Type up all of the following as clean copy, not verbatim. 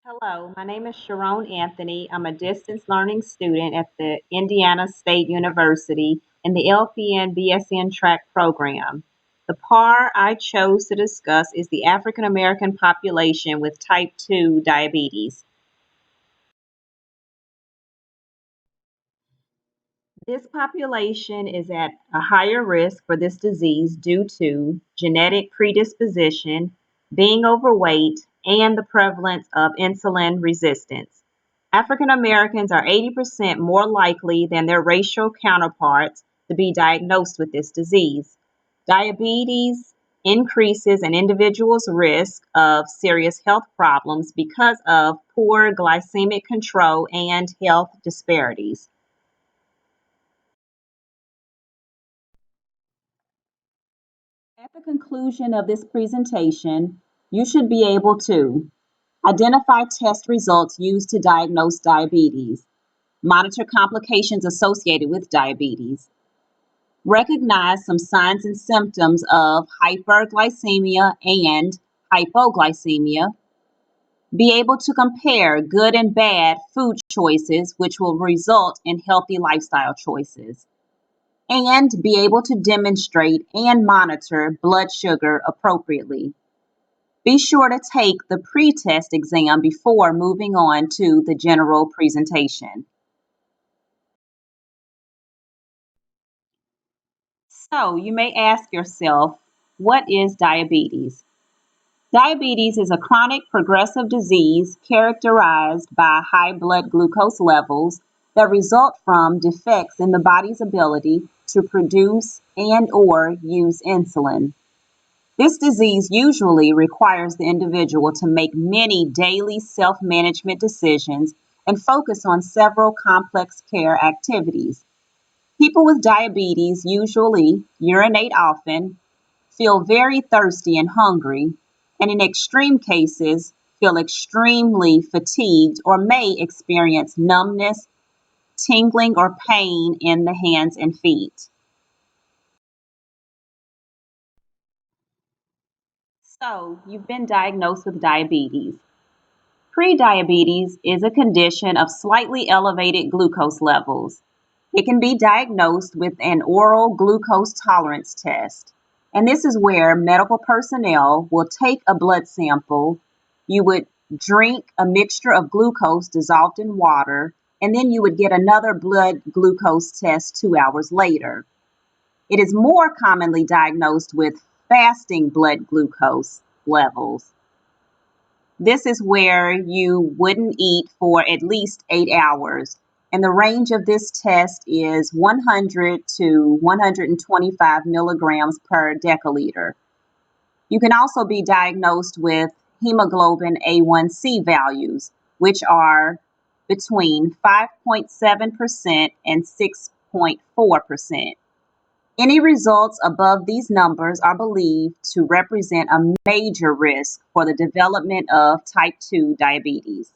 Hello, my name is Sharon Anthony. I'm a distance learning student at the Indiana State University in the LPN BSN track program. The PAR I chose to discuss is the African American population with type 2 diabetes. This population is at a higher risk for this disease due to genetic predisposition, being overweight, and the prevalence of insulin resistance. African Americans are 80% more likely than their racial counterparts to be diagnosed with this disease. Diabetes increases an individual's risk of serious health problems because of poor glycemic control and health disparities. At the conclusion of this presentation, you should be able to identify test results used to diagnose diabetes, monitor complications associated with diabetes, recognize some signs and symptoms of hyperglycemia and hypoglycemia, be able to compare good and bad food choices, which will result in healthy lifestyle choices, and be able to demonstrate and monitor blood sugar appropriately. Be sure to take the pre-test exam before moving on to the general presentation. So, you may ask yourself, what is diabetes? Diabetes is a chronic progressive disease characterized by high blood glucose levels that result from defects in the body's ability to produce and or use insulin. This disease usually requires the individual to make many daily self-management decisions and focus on several complex care activities. People with diabetes usually urinate often, feel very thirsty and hungry, and in extreme cases, feel extremely fatigued or may experience numbness, tingling, or pain in the hands and feet. So, you've been diagnosed with diabetes. Prediabetes is a condition of slightly elevated glucose levels. It can be diagnosed with an oral glucose tolerance test. And this is where medical personnel will take a blood sample. You would drink a mixture of glucose dissolved in water, and then you would get another blood glucose test 2 hours later. It is more commonly diagnosed with fasting blood glucose levels. This is where you wouldn't eat for at least 8 hours. And the range of this test is 100 to 125 milligrams per deciliter. You can also be diagnosed with hemoglobin A1C values, which are between 5.7% and 6.4%. Any results above these numbers are believed to represent a major risk for the development of type 2 diabetes.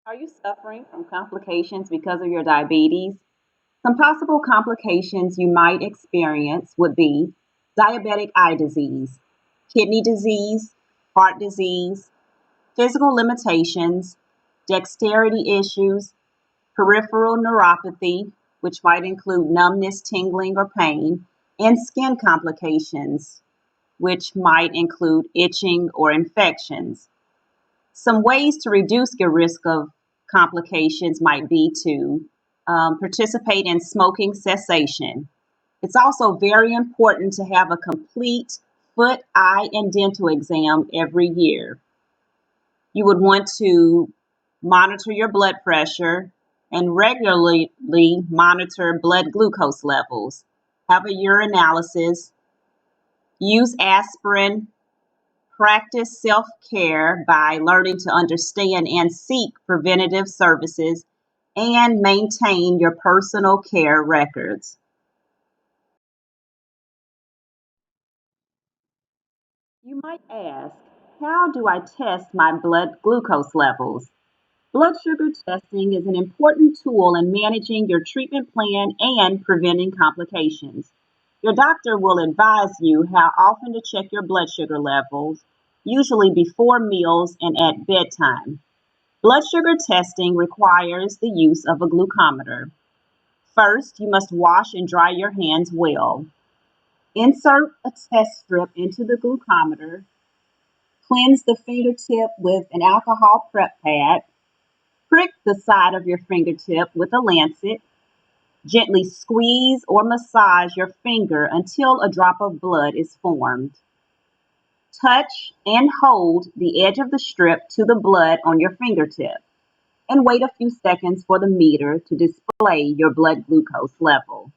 Are you suffering from complications because of your diabetes? Some possible complications you might experience would be diabetic eye disease, kidney disease, heart disease, physical limitations, dexterity issues, peripheral neuropathy, which might include numbness, tingling, or pain, and skin complications, which might include itching or infections. Some ways to reduce your risk of complications might be to participate in smoking cessation. It's also very important to have a complete foot, eye, and dental exam every year. You would want to monitor your blood pressure and regularly monitor blood glucose levels. Have a urinalysis, use aspirin, practice self care by learning to understand and seek preventative services, and maintain your personal care records. You might ask, how do I test my blood glucose levels? Blood sugar testing is an important tool in managing your treatment plan and preventing complications. Your doctor will advise you how often to check your blood sugar levels, usually before meals and at bedtime. Blood sugar testing requires the use of a glucometer. First, you must wash and dry your hands well. Insert a test strip into the glucometer. Cleanse the fingertip with an alcohol prep pad. Prick the side of your fingertip with a lancet. Gently squeeze or massage your finger until a drop of blood is formed. Touch and hold the edge of the strip to the blood on your fingertip and wait a few seconds for the meter to display your blood glucose level.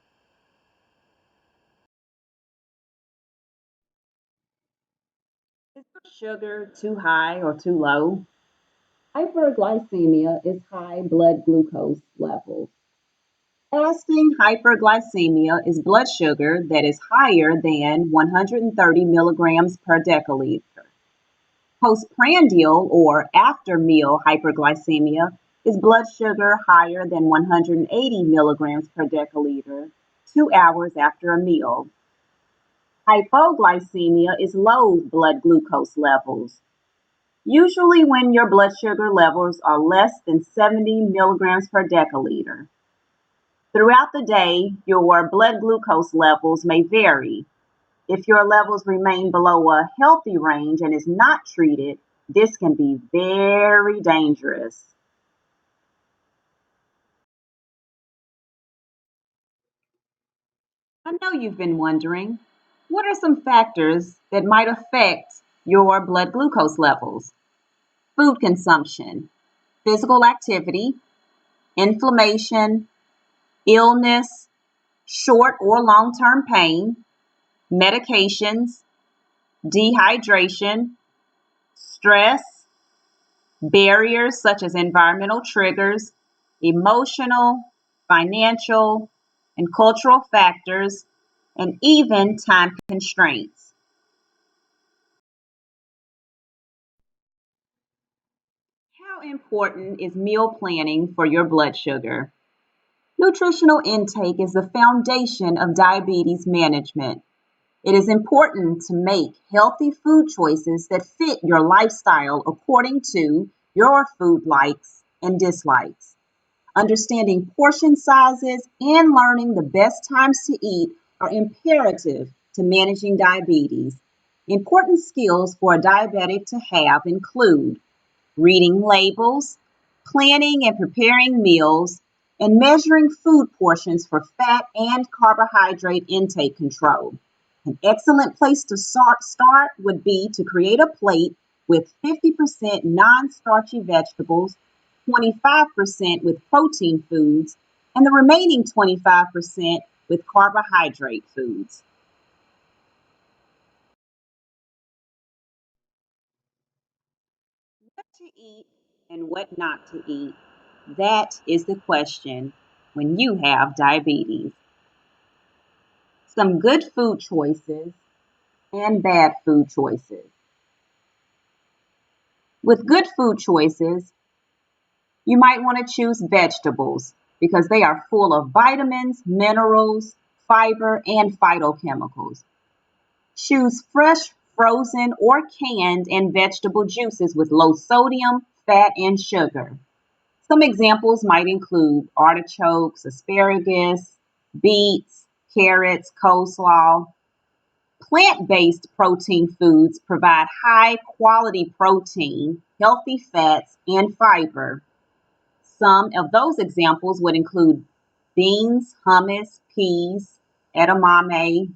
Is your sugar too high or too low? Hyperglycemia is high blood glucose levels. Fasting hyperglycemia is blood sugar that is higher than 130 milligrams per deciliter. Postprandial or after meal hyperglycemia is blood sugar higher than 180 milligrams per deciliter 2 hours after a meal. Hypoglycemia is low blood glucose levels, usually when your blood sugar levels are less than 70 milligrams per deciliter. Throughout the day, your blood glucose levels may vary. If your levels remain below a healthy range and is not treated, this can be very dangerous. I know you've been wondering, what are some factors that might affect your blood glucose levels? Food consumption, physical activity, inflammation, illness, short or long term pain, medications, dehydration, stress, barriers such as environmental triggers, emotional, financial, and cultural factors, and even time constraints. How important is meal planning for your blood sugar? Nutritional intake is the foundation of diabetes management. It is important to make healthy food choices that fit your lifestyle according to your food likes and dislikes. Understanding portion sizes and learning the best times to eat are imperative to managing diabetes. Important skills for a diabetic to have include reading labels, planning and preparing meals, and measuring food portions for fat and carbohydrate intake control. An excellent place to start would be to create a plate with 50% non starchy vegetables, 25% with protein foods, and the remaining 25% with carbohydrate foods. What to eat and what not to eat? That is the question when you have diabetes. Some good food choices and bad food choices. With good food choices, you might want to choose vegetables because they are full of vitamins, minerals, fiber, and phytochemicals. Choose fresh, frozen, or canned and vegetable juices with low sodium, fat, and sugar. Some examples might include artichokes, asparagus, beets, carrots, coleslaw. Plant-based protein foods provide high quality protein, healthy fats, and fiber. Some of those examples would include beans, hummus, peas, edamame.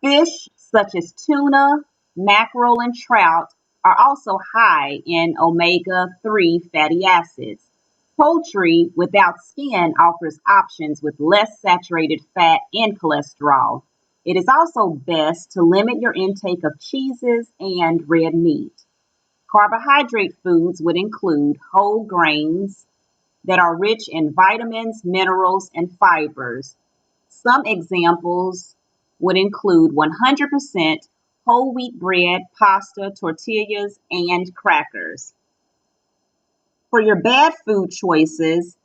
Fish such as tuna, mackerel, and trout are also high in omega-3 fatty acids. Poultry without skin offers options with less saturated fat and cholesterol. It is also best to limit your intake of cheeses and red meat. Carbohydrate foods would include whole grains that are rich in vitamins, minerals, and fibers. Some examples would include 100% whole wheat bread, pasta, tortillas, and crackers. For your bad food choices,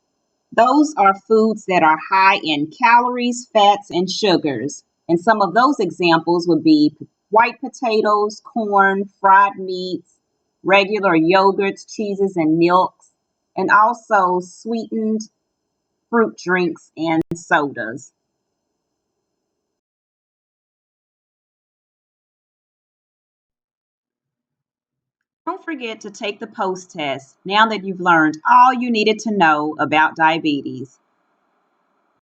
those are foods that are high in calories, fats, and sugars. And some of those examples would be white potatoes, corn, fried meats, regular yogurts, cheeses, and milks, and also sweetened fruit drinks and sodas. Don't forget to take the post test now that you've learned all you needed to know about diabetes.